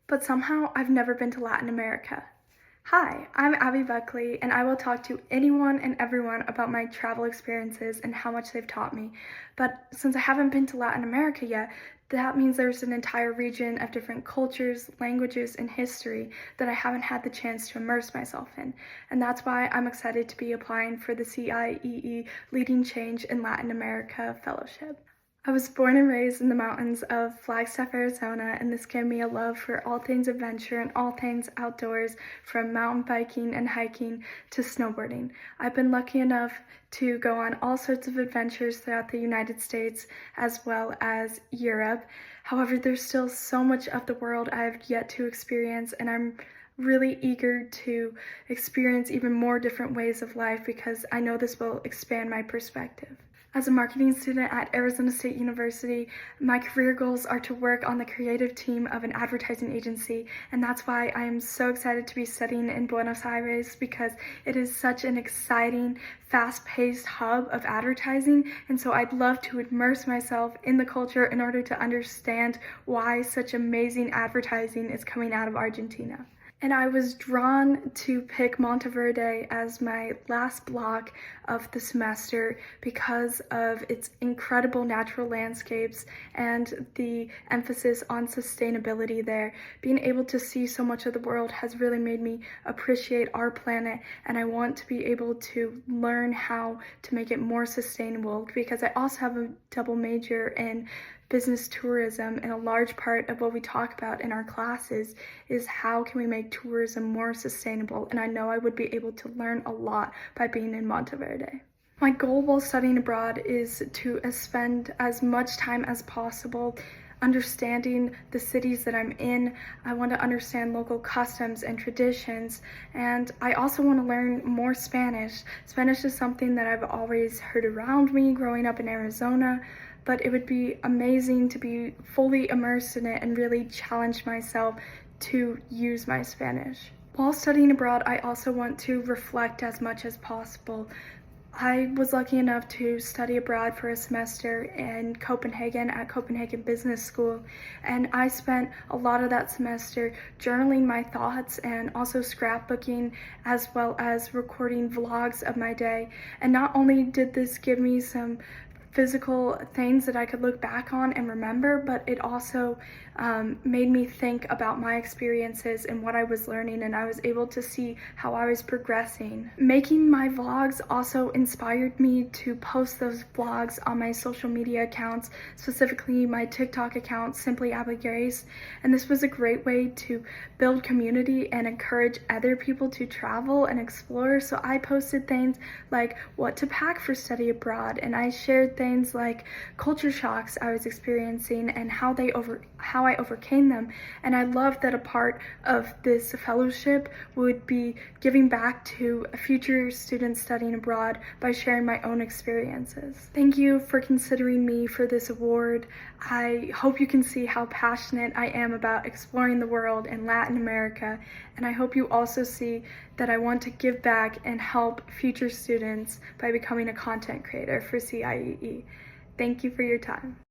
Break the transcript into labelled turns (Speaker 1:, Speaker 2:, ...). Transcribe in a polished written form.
Speaker 1: but somehow I've never been to Latin America. Hi, I'm Abby Buckley, and I will talk to anyone and everyone about my travel experiences and how much they've taught me. But since I haven't been to Latin America yet, that means there's an entire region of different cultures, languages, and history that I haven't had the chance to immerse myself in. And that's why I'm excited to be applying for the CIEE Leading Change in Latin America Fellowship. I was born and raised in the mountains of Flagstaff, Arizona, and this gave me a love for all things adventure and all things outdoors, from mountain biking and hiking to snowboarding. I've been lucky enough to go on all sorts of adventures throughout the United States as well as Europe. However, there's still so much of the world I've yet to experience, and I'm really eager to experience even more different ways of life because I know this will expand my perspective. As a marketing student at Arizona State University, my career goals are to work on the creative team of an advertising agency, and that's why I am so excited to be studying in Buenos Aires because it is such an exciting, fast-paced hub of advertising, and so I'd love to immerse myself in the culture in order to understand why such amazing advertising is coming out of Argentina. And I was drawn to pick Monteverde as my last block of the semester because of its incredible natural landscapes and the emphasis on sustainability there. Being able to see so much of the world has really made me appreciate our planet, and I want to be able to learn how to make it more sustainable because I also have a double major in business tourism, and a large part of what we talk about in our classes is how can we make tourism more sustainable, and I know I would be able to learn a lot by being in Monteverde. My goal while studying abroad is to spend as much time as possible understanding the cities that I'm in. I want to understand local customs and traditions, and I also want to learn more Spanish. Spanish is something that I've always heard around me growing up in Arizona, but it would be amazing to be fully immersed in it and really challenge myself to use my Spanish. While studying abroad, I also want to reflect as much as possible. I was lucky enough to study abroad for a semester in Copenhagen at Copenhagen Business School, and I spent a lot of that semester journaling my thoughts and also scrapbooking as well as recording vlogs of my day. And not only did this give me some physical things that I could look back on and remember, but it also made me think about my experiences and what I was learning, and I was able to see how I was progressing. Making my vlogs also inspired me to post those vlogs on my social media accounts, specifically my TikTok account, Simply Abby Grace, and this was a great way to build community and encourage other people to travel and explore. So I posted things like what to pack for study abroad, and I shared things like culture shocks I was experiencing and how I overcame them. And I love that a part of this fellowship would be giving back to future students studying abroad by sharing my own experiences. Thank you for considering me for this award. I hope you can see how passionate I am about exploring the world in Latin America, and I hope you also see that I want to give back and help future students by becoming a content creator for CIEE. Thank you for your time.